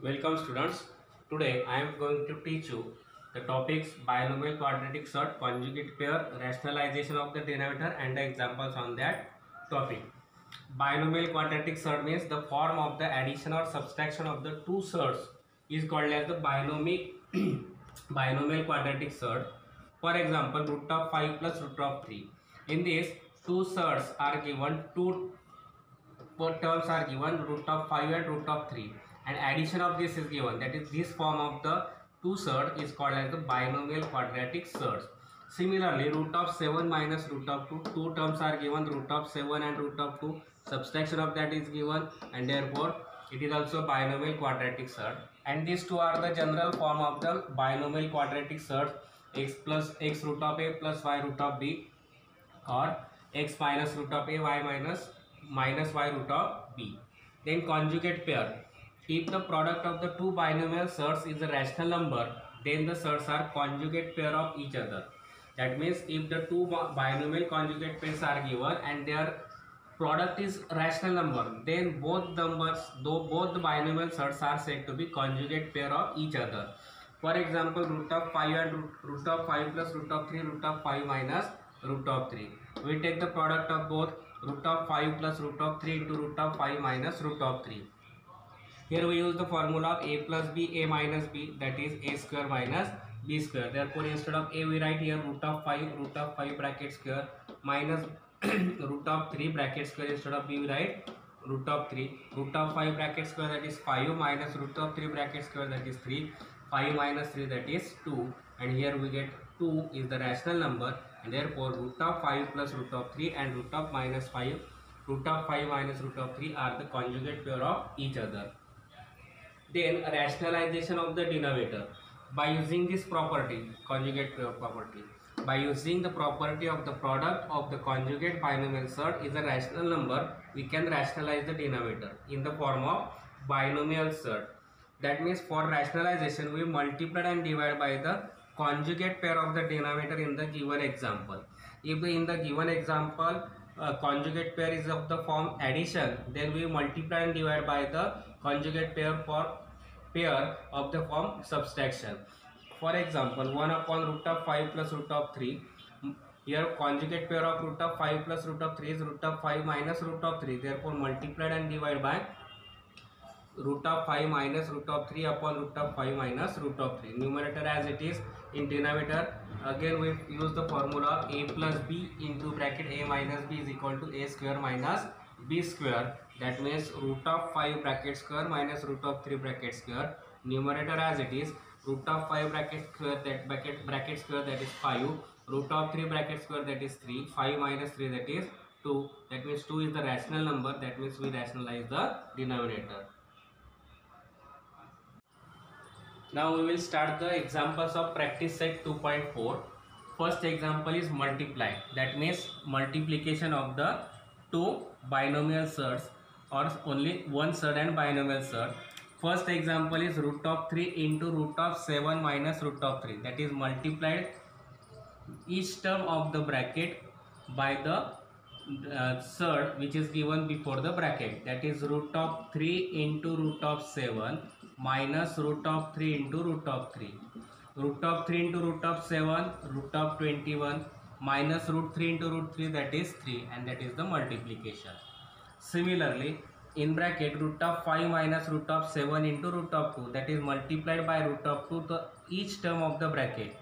Welcome students. Today I am going to teach you the topics binomial quadratic sort, conjugate pair, rationalization of the denominator and the examples on that topic. Binomial quadratic sort means the form of the addition or subtraction of the two surds is called as the binomial quadratic sort. For example, root of 5 plus root of 3. In this, two surds are given, two terms are given, root of 5 and root of 3, and addition of this is given, that is this form of the two surd is called as the binomial quadratic surds. Similarly, root of 7 minus root of 2, two terms are given, root of 7 and root of 2, subtraction of that is given, and therefore it is also binomial quadratic surd. And these two are the general form of the binomial quadratic surd: x plus x root of a plus y root of b, or x minus root of a y minus y root of b. Then conjugate pair. If the product of the two binomial surds is a rational number, then the surds are conjugate pair of each other. That means if the two binomial conjugate pairs are given and their product is rational number, then both numbers, though both the binomial surds are said to be conjugate pair of each other. For example, root of 5 and root of 5 plus root of 3, root of 5 minus root of 3. We take the product of both, root of 5 plus root of 3 into root of 5 minus root of 3. Here we use the formula of a plus b, a minus b, that is a square minus b square. Therefore, instead of a we write here root of 5 bracket square minus root of 3 bracket square. Instead of b we write root of 3, root of 5 bracket square, that is 5, minus root of 3 bracket square, that is 3, 5 minus 3, that is 2, and here we get 2 is the rational number, and therefore root of 5 plus root of 3 and root of minus 5, root of 5 minus root of 3 are the conjugate pair of each other. Then rationalization of the denominator by using this property, conjugate pair property. By using the property of the product of the conjugate binomial surd is a rational number, we can rationalize the denominator in the form of binomial surd. That means for rationalization we multiply and divide by the conjugate pair of the denominator in the given example. If in the given example conjugate pair is of the form addition, then we multiply and divide by the conjugate pair of the form subtraction. For example, 1 upon root of 5 plus root of 3. Here conjugate pair of root of 5 plus root of 3 is root of 5 minus root of 3. Therefore multiplied and divided by root of 5 minus root of 3 upon root of 5 minus root of 3. Numerator as it is, in denominator again we use the formula a plus b into bracket a minus b is equal to a square minus b square. That means root of 5 bracket square minus root of 3 bracket square. Numerator as it is, root of 5 bracket square, that bracket square, that is 5, root of 3 bracket square, that is 3, 5 minus 3, that is 2. That means 2 is the rational number. That means we rationalize the denominator. Now we will start the examples of practice set 2.4. First example is multiply. That means multiplication of the two binomial surds, or only one surd and binomial surd. First example is root of 3 into root of 7 minus root of 3. That is multiplied each term of the bracket by the surd which is given before the bracket. That is root of 3 into root of 7 minus root of 3 into root of 3. Root of 3 into root of 7, root of 21, minus root 3 into root 3, that is 3, and that is the multiplication. Similarly, in bracket root of 5 minus root of 7 into root of 2, that is multiplied by root of 2 to each term of the bracket.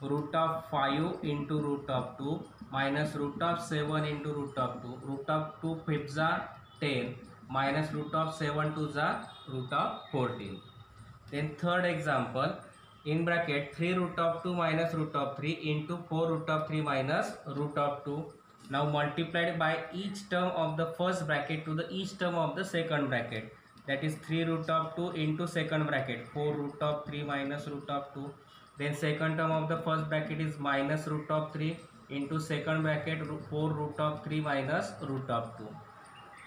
Root of 5 into root of 2 minus root of 7 into root of 2, root of 2 fifths are 10 minus root of 7 twos are root of 14. Then third example, in bracket 3 root of 2 minus root of 3 into 4 root of 3 minus root of 2. Now multiplied by each term of the first bracket to the each term of the second bracket. That is 3 root of 2 into second bracket, 4 root of 3 minus root of 2. Then second term of the first bracket is minus root of 3 into second bracket 4 root of 3 minus root of 2.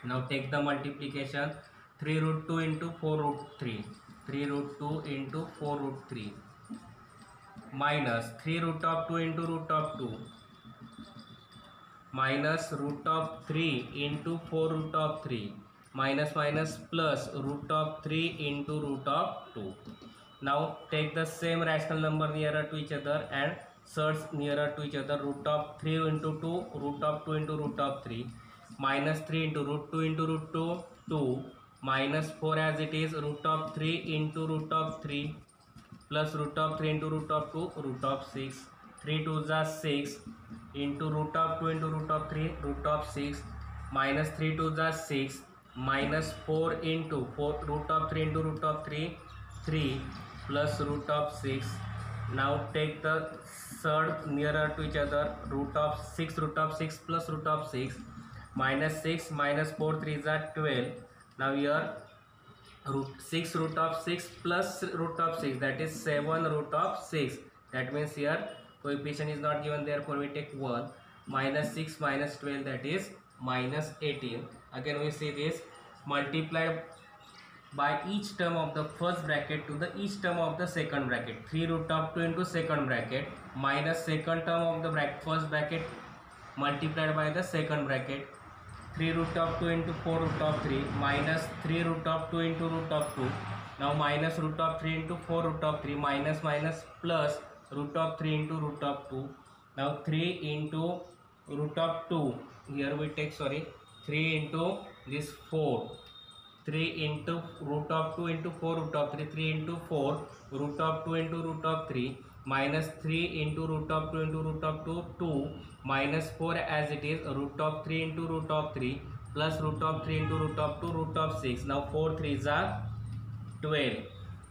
Now take the multiplication, 3 root 2 into 4 root 3, 3 root 2 into 4 root 3, minus 3 root of 2 into root of 2, minus root of 3 into 4 root of 3, minus minus plus root of 3 into root of 2. Now take the same rational number nearer to each other and search nearer to each other. Root of 3 into 2, root of 2 into root of 3, minus 3 into root 2 into root 2, 2, minus 4 as it is, root of 3 into root of 3, plus root of 3 into root of 2, root of 6. 3 2s are 6 into root of 2 into root of 3, root of 6, minus 3 2s are 6, minus 4 into 4, root of 3 into root of 3, 3, plus root of 6. Now take the third nearer to each other. Root of 6 plus root of 6, minus 6 minus 4 3s are 12. Now here root of 6 plus root of 6, that is 7 root of 6. That means here coefficient is not given, therefore we take 1. Minus 6 minus 12, that is minus 18. Again we see this multiplied by each term of the first bracket to the each term of the second bracket. 3 root of 2 into second bracket minus second term of the first bracket multiplied by the second bracket. 3 root of 2 into 4 root of 3 minus 3 root of 2 into root of 2. Now minus root of 3 into 4 root of 3, minus minus plus root of 3 into root of 2. Now 3 into root of 2, here we take 3 into this 4, 3 into root of 2 into 4 root of 3, 3 into 4 root of 2 into root of 3, minus 3 into root of 2 into root of 2, 2, minus 4 as it is, root of 3 into root of 3, plus root of 3 into root of 2, root of 6. Now 4 3s are 12.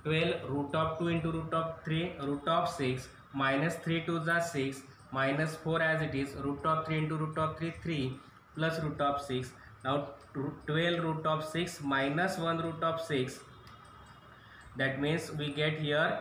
12 root of 2 into root of 3, root of 6, minus 3 2s are 6, minus 4 as it is, root of 3 into root of 3, 3, plus root of 6. Now 12 root of 6 minus 1 root of 6, that means we get here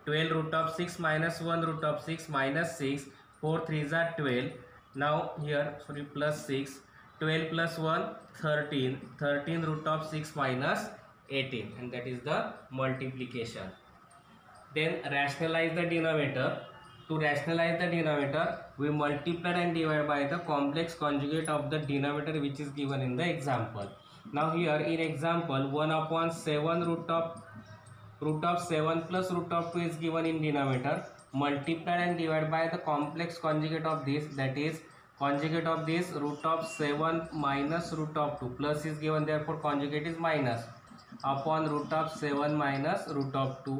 12 root of 6 minus 1 root of 6 minus 6, 4 3s are 12. Now here plus 6, 12 plus 1 13, 13 root of 6 minus 18, and that is the multiplication. Then rationalize the denominator. To rationalize the denominator, we multiply and divide by the complex conjugate of the denominator which is given in the example. Now here in example 1 upon 7 root of 7 plus root of 2 is given in denominator. Multiply and divide by the complex conjugate of this, that is conjugate of this root of 7 minus root of 2, plus is given, therefore conjugate is minus, upon root of 7 minus root of 2.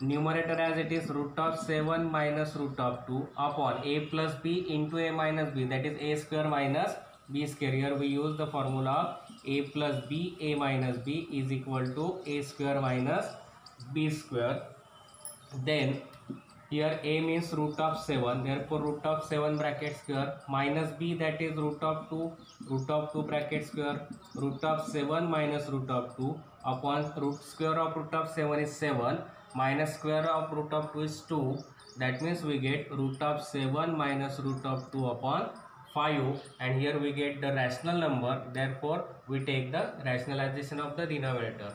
Numerator as it is root of 7 minus root of 2 upon a plus b into a minus b, that is a square minus b square. Here we use the formula a plus b, a minus b is equal to a square minus b square. Then here a means root of 7, therefore root of 7 bracket square, minus b, that is root of 2 bracket square, root of 7 minus root of 2 upon square of root of 7 is 7, minus square of root of 2 is 2, that means we get root of 7 minus root of 2 upon 5, and here we get the rational number, therefore we take the rationalization of the denominator.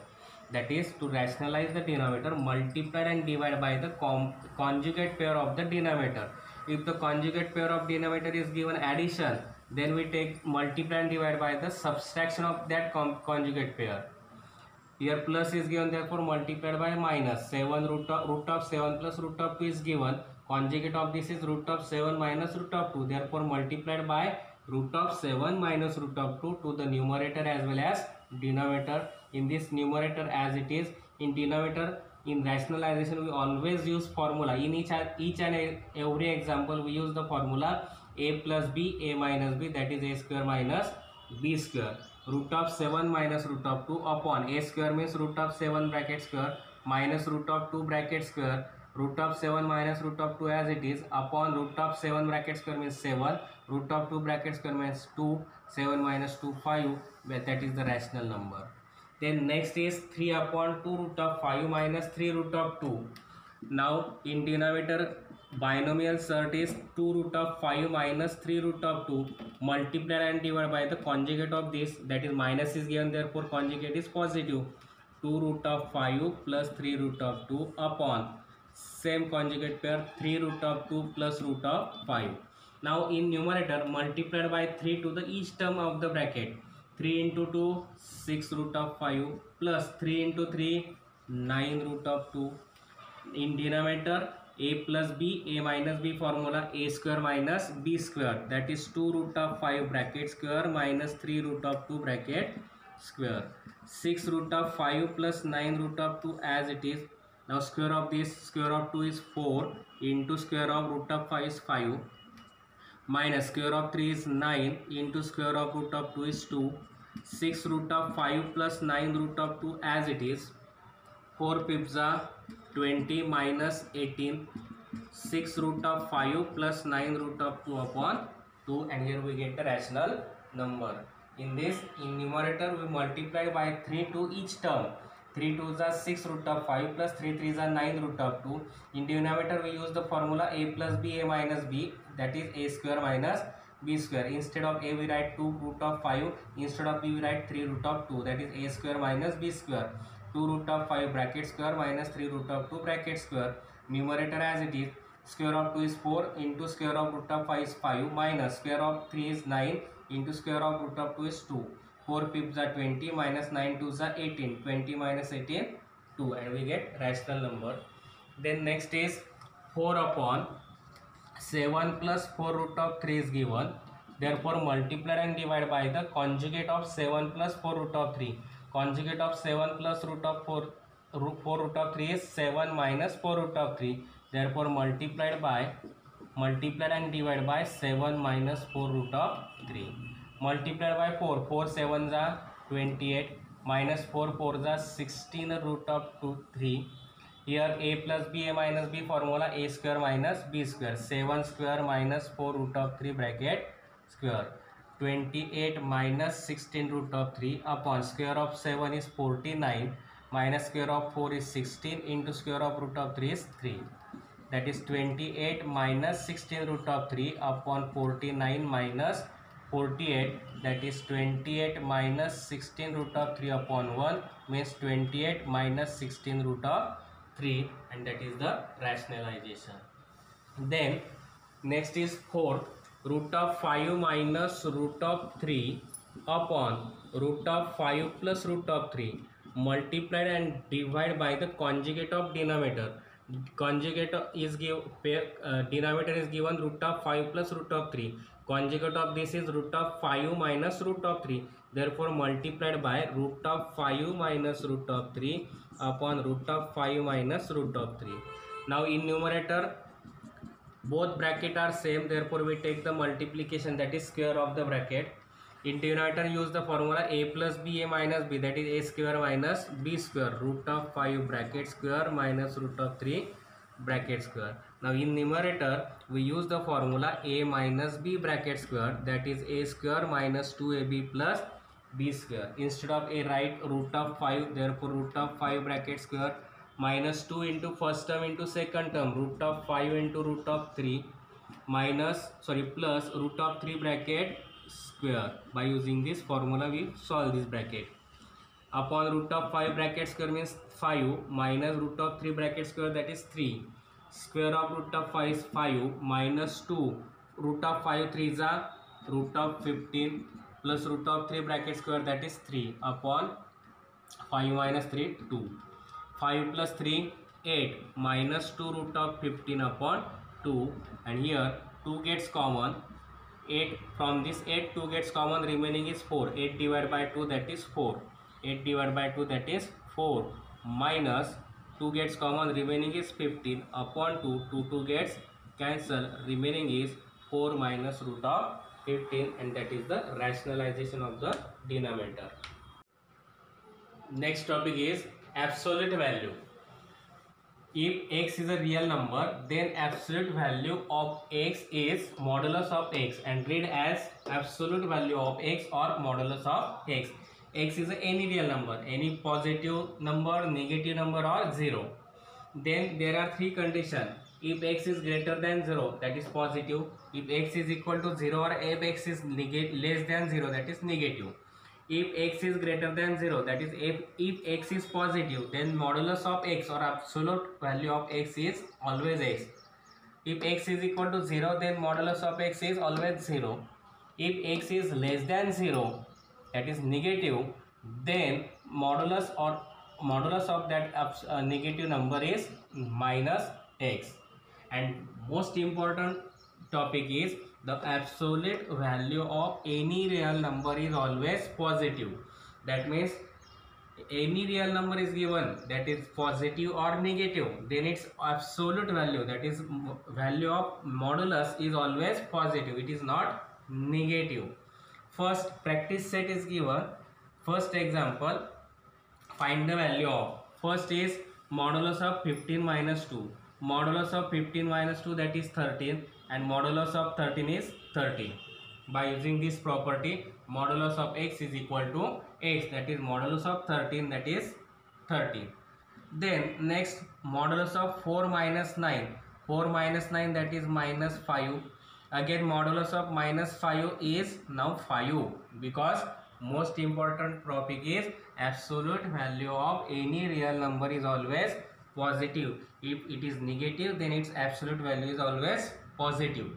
That is, to rationalize the denominator, multiply and divide by the conjugate pair of the denominator. If the conjugate pair of denominator is given addition, then we take multiply and divide by the subtraction of that conjugate pair. Here plus is given, therefore multiplied by minus. 7 root of 7 plus root of 2 is given. Conjugate of this is root of 7 minus root of 2. Therefore multiplied by root of 7 minus root of 2 to the numerator as well as denominator. In this numerator as it is, in denominator, in rationalization we always use formula. In each and every example we use the formula a plus b, a minus b, that is a square minus b square. Root of 7 minus root of 2 upon a square means root of 7 bracket square minus root of 2 bracket square, root of 7 minus root of 2 as it is, upon root of 7 bracket square means 7, root of 2 bracket square means 2, 7 minus 2 5, that is the rational number. Then next is 3 upon 2 root of 5 minus 3 root of 2. Now in denominator binomial sort is 2 root of 5 minus 3 root of 2, multiply and divide by the conjugate of this, that is minus is given, therefore conjugate is positive. 2 root of 5 plus 3 root of 2 upon same conjugate pair 3 root of 2 plus root of 5. Now in numerator multiplied by 3 to the each term of the bracket. 3 into 2 6 root of 5 plus 3 into 3 9 root of 2. In denominator a plus b, a minus b formula, a square minus b square, that is 2 root of 5 bracket square minus 3 root of 2 bracket square. 6 root of 5 plus 9 root of 2 as it is. Now square of this, square of 2 is 4 into square of root of 5 is 5 minus square of 3 is 9 into square of root of 2 is 2. 6 root of 5 plus 9 root of 2 as it is. 4 fifths are 20 minus 18. 6 root of 5 plus 9 root of 2 upon 2, and here we get the rational number. In this, in numerator we multiply by 3 to each term. 3 2s are 6 root of 5 plus 3 3s are 9 root of 2. In denominator we use the formula a plus b, a minus b, that is a square minus b square. Instead of a we write 2 root of 5, instead of b we write 3 root of 2, that is a square minus b square. 2 root of 5 bracket square minus 3 root of 2 bracket square. Numerator as it is, square of 2 is 4 into square of root of 5 is 5 minus square of 3 is 9 into square of root of 2 is 2. 4 fifths are 20 minus 9 2s are 18. 20 minus 18 2, and we get rational number. Then next is 4 upon 7 plus 4 root of 3 is given. Therefore multiply and divide by the conjugate of 7 plus 4 root of 3. Conjugate of 7 plus root of 4 root of 3 is 7 minus 4 root of 3. Therefore multiply and divide by 7 minus 4 root of 3. Multiplied by 4, 4 7s are 28 minus 4 4s are 16 root of 3. Here a plus b, a minus b formula, a square minus b square. 7 square minus 4 root of 3 bracket square. 28 minus 16 root of 3 upon square of 7 is 49 minus square of 4 is 16 into square of root of 3 is 3. That is 28 minus 16 root of 3 upon 49 minus 48, that is 28 minus 16 root of 3 upon 1 means 28 minus 16 root of 3, and that is the rationalization. Then next is 4 root of 5 minus root of 3 upon root of 5 plus root of 3 multiplied and divided by the conjugate of denominator. Conjugate is denominator is given root of 5 plus root of 3. Conjugate of this is root of 5 minus root of 3. Therefore multiplied by root of 5 minus root of 3 upon root of 5 minus root of 3. Now in numerator both bracket are same, therefore we take the multiplication, that is square of the bracket. In denominator use the formula a plus b, a minus b, that is a square minus b square, root of 5 bracket square minus root of 3 bracket square. Now in numerator we use the formula a minus b bracket square, that is a square minus 2ab plus b square. Instead of a write root of 5, therefore root of 5 bracket square minus 2 into first term into second term, root of 5 into root of 3 plus root of 3 bracket square. By using this formula we solve this bracket. Upon root of 5 bracket square means 5 minus root of 3 bracket square, that is 3. Square of root of 5 is 5 minus 2. Root of 5 3s are root of 15 plus root of 3 bracket square, that is 3 upon 5 minus 3 2. 5 plus 3 8 minus 2 root of 15 upon 2, and here 2 gets common. 8 from this 8 2 gets common, remaining is 4. 8 divided by 2, that is 4. 8 divided by 2, that is 4 minus 2 gets common, remaining is 15 upon 2. 2 gets cancelled, remaining is 4 minus root of 15, and that is the rationalization of the denominator. Next topic is absolute value. If x is a real number, then absolute value of x is modulus of x, and read as absolute value of x or modulus of x. X is any real number, any positive number, negative number or 0. Then there are three conditions. If x is greater than 0, that is positive. If x is equal to 0 or if x is less than 0, that is negative. If x is greater than 0, that is if x is positive, then modulus of x or absolute value of x is always x. If x is equal to 0, then modulus of x is always 0. If x is less than 0, that is negative, then modulus of that negative number is minus x. And most important topic is the absolute value of any real number is always positive. That means any real number is given that is positive or negative, then its absolute value, that is value of modulus, is always positive, it is not negative. First practice set is given. First example, find the value of, first is modulus of 15 minus 2. Modulus of 15 minus 2, that is 13, and modulus of 13 is 13. By using this property, modulus of x is equal to x, that is modulus of 13, that is 13. Then next, modulus of 4 minus 9. 4 minus 9, that is minus 5. Again modulus of minus 5 is now 5, because most important topic is absolute value of any real number is always positive. If it is negative, then its absolute value is always positive.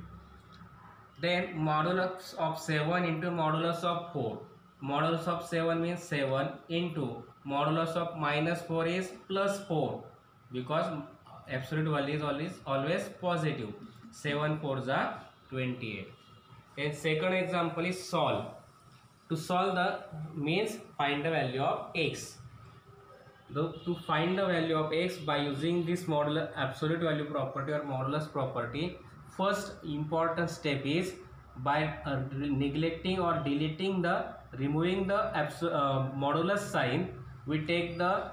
Then modulus of 7 into modulus of 4. Modulus of 7 means 7 into modulus of minus 4 is plus 4, because absolute value is always positive. 7 4s are 28. And second example is solve. To solve the means find the value of x. To find the value of x by using this modulus absolute value property or modulus property, first important step is by neglecting or deleting the removing the modulus sign, we take the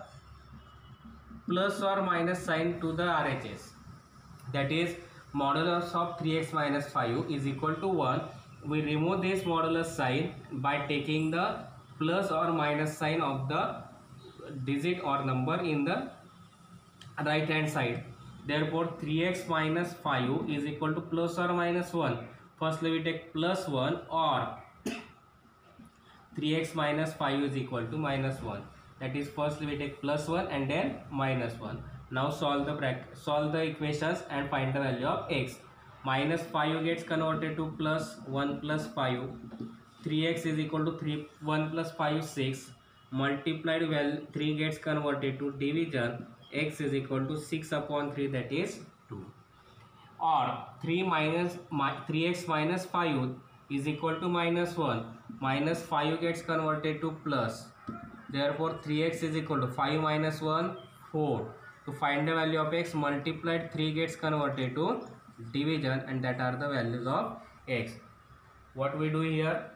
plus or minus sign to the RHS. That is modulus of 3x minus 5 is equal to 1. We remove this modulus sign by taking the plus or minus sign of the digit or number in the right hand side. Therefore 3x minus 5 is equal to plus or minus 1. Firstly we take plus 1, or 3x minus 5 is equal to minus 1. That is firstly we take plus 1 and then minus 1. Now solve the equations and find the value of x. Minus 5 gets converted to plus 1 plus 5. 3x is equal to 1 plus 5 6. Multiplied value 3 gets converted to division. X is equal to 6 upon 3, that is 2. Or 3x minus 5 is equal to minus 1. Minus 5 gets converted to plus. Therefore 3x is equal to 5 minus 1 4. To find the value of x, multiplied 3 gets converted to division, and that are the values of x. What we do here,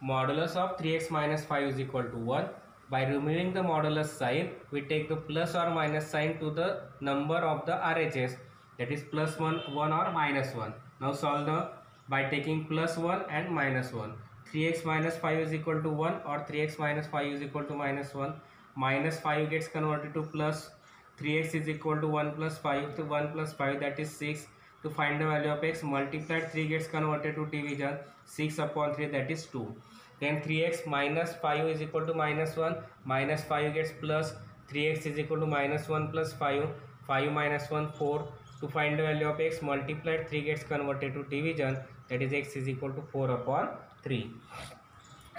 modulus of 3x minus 5 is equal to 1. By removing the modulus sign, we take the plus or minus sign to the number of the RHS, that is plus 1 or minus 1. Now solve by taking plus 1 and minus 1. 3x minus 5 is equal to 1, or 3x minus 5 is equal to minus 1. Minus 5 gets converted to plus. 3x is equal to 1 plus 5, to 1 plus 5, that is 6. To find the value of x, multiplied 3 gets converted to division. 6 upon 3, that is 2. Then 3x minus 5 is equal to minus 1. Minus 5 gets plus. 3x is equal to minus 1 plus 5. 5 minus 1 4. To find the value of x, multiplied 3 gets converted to division, that is x is equal to 4 upon 3.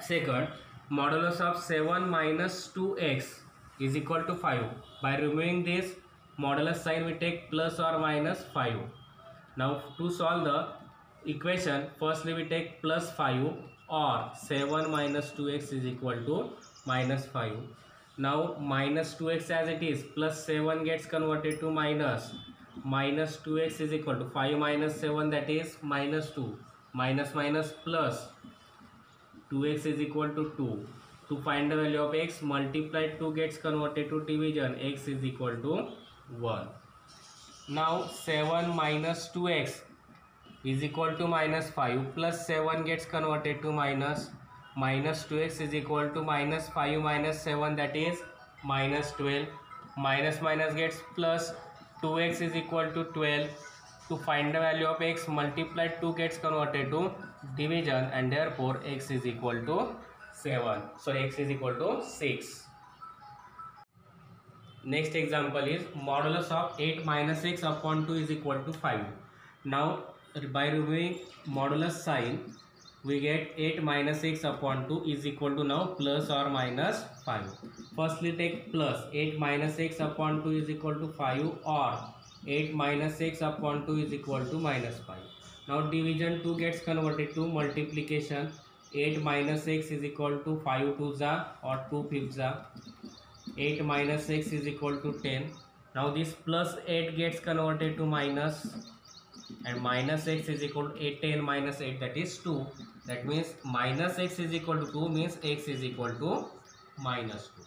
Second, modulus of 7 minus 2x is equal to 5. By removing this modulus sign, we take plus or minus 5. Now to solve the equation, firstly we take plus 5, or 7 minus 2x is equal to minus 5. Now minus 2x as it is, plus 7 gets converted to minus. Minus 2x is equal to 5 minus 7, that is minus 2. Minus minus plus, 2x is equal to 2. To find the value of x, multiplied 2 gets converted to division. X is equal to 1. Now 7 minus 2x is equal to minus 5, plus 7 gets converted to minus. Minus 2x is equal to minus 5 minus 7, that is minus 12. Minus minus gets plus. 2x is equal to 12. To find the value of x, multiplied 2 gets converted to division, and therefore x is equal to 7. So x is equal to 6. Next example is modulus of 8 minus x upon 2 is equal to 5. Now by removing modulus sign, we get 8 minus 6 upon 2 is equal to now plus or minus 5. Firstly take plus 8 minus 6 upon 2 is equal to 5 or 8 minus 6 upon 2 is equal to minus 5. Now division 2 gets converted to multiplication. 8 minus 6 is equal to 5 to the or 2 fifths the. 8 minus 6 is equal to 10. Now this plus 8 gets converted to minus, and minus x is equal to 8, 10 minus 8, that is 2. That means minus x is equal to 2 means x is equal to minus 2.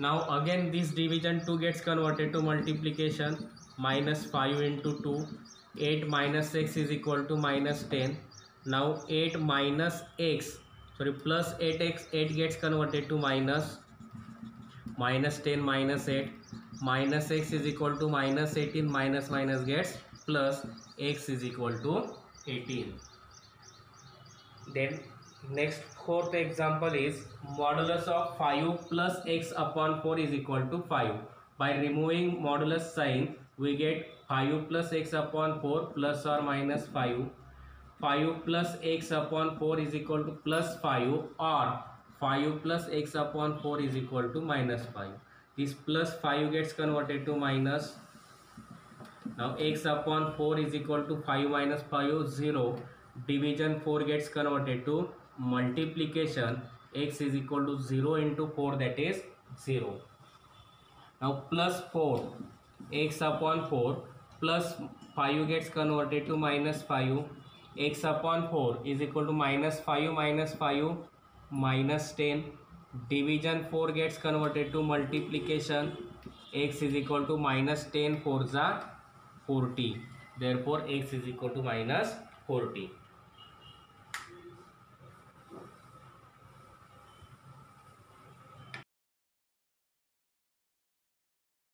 Now again this division 2 gets converted to multiplication. Minus 5 into 2. 8 minus x is equal to minus 10. Now 8 minus x, sorry, plus 8x, 8 gets converted to minus. Minus 10 minus 8. Minus x is equal to minus 18. Minus minus gets plus. X is equal to 18. Then next fourth example is modulus of 5 plus x upon 4 is equal to 5. By removing modulus sign, we get 5 plus x upon 4 plus or minus 5. 5 plus x upon 4 is equal to plus 5 or 5 plus x upon 4 is equal to minus 5. This plus 5 gets converted to minus. Now x upon 4 is equal to 5 minus 5, 0. Division 4 gets converted to multiplication. X is equal to 0 into 4, that is 0. Now plus 4, x upon 4 plus 5 gets converted to minus 5. X upon 4 is equal to minus 5 minus 10. Division 4 gets converted to multiplication. X is equal to minus 10 4 the 40. Therefore x is equal to minus 40.